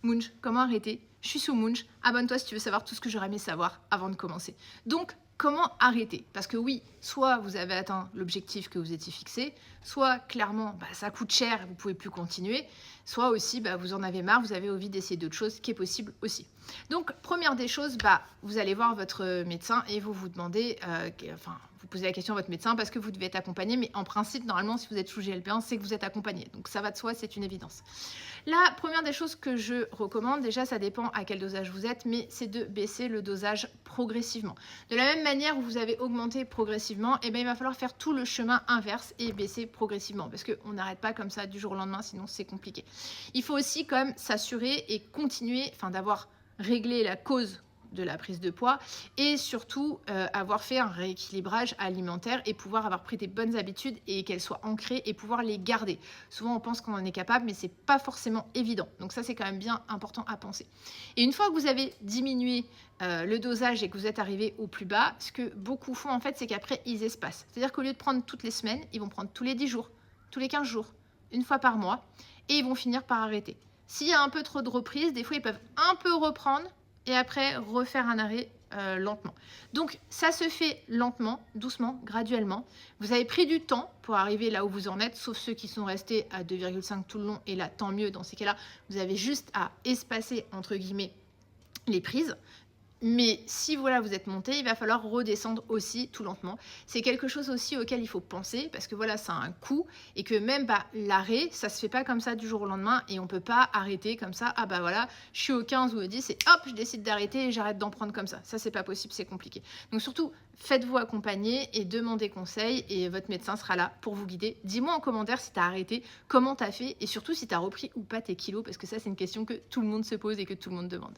Munch, comment arrêter? Je suis sous Munch, abonne-toi si tu veux savoir tout ce que j'aurais aimé savoir avant de commencer. Donc, comment arrêter? Parce que oui, soit vous avez atteint l'objectif que vous étiez fixé, soit clairement ça coûte cher et vous ne pouvez plus continuer, soit aussi vous en avez marre, vous avez envie d'essayer d'autres choses, ce qui est possible aussi. Donc, première des choses, vous allez voir votre médecin et vous demandez, vous posez la question à votre médecin parce que vous devez être accompagné, mais en principe, normalement, si vous êtes sous GLP-1, c'est que vous êtes accompagné. Donc, ça va de soi, c'est une évidence. La première des choses que je recommande, déjà, ça dépend à quel dosage vous êtes, mais c'est de baisser le dosage progressivement. De la même manière où vous avez augmenté progressivement, il va falloir faire tout le chemin inverse et baisser progressivement parce qu'on n'arrête pas comme ça du jour au lendemain, sinon c'est compliqué. Il faut aussi quand même s'assurer et continuer, d'avoir réglé la cause de la prise de poids et surtout avoir fait un rééquilibrage alimentaire et pouvoir avoir pris des bonnes habitudes et qu'elles soient ancrées et pouvoir les garder. Souvent on pense qu'on en est capable mais c'est pas forcément évident, donc ça c'est quand même bien important à penser. Et une fois que vous avez diminué le dosage et que vous êtes arrivé au plus bas, ce que beaucoup font en fait, c'est qu'après ils espacent, c'est-à-dire qu'au lieu de prendre toutes les semaines, ils vont prendre tous les 10 jours, tous les 15 jours, une fois par mois et ils vont finir par arrêter. S'il y a un peu trop de reprises, des fois ils peuvent un peu reprendre et après refaire un arrêt lentement. Donc ça se fait lentement, doucement, graduellement. Vous avez pris du temps pour arriver là où vous en êtes, sauf ceux qui sont restés à 2,5 tout le long, et là tant mieux, dans ces cas-là, vous avez juste à espacer entre guillemets les prises. Mais si vous êtes monté, il va falloir redescendre aussi tout lentement. C'est quelque chose aussi auquel il faut penser parce que ça a un coût et que même l'arrêt, ça se fait pas comme ça du jour au lendemain et on peut pas arrêter comme ça. Je suis au 15 ou au 10 et hop, je décide d'arrêter et j'arrête d'en prendre comme ça. Ça, c'est pas possible, c'est compliqué. Donc surtout, faites-vous accompagner et demandez conseil et votre médecin sera là pour vous guider. Dis-moi en commentaire si tu as arrêté, comment tu as fait et surtout si tu as repris ou pas tes kilos parce que ça, c'est une question que tout le monde se pose et que tout le monde demande.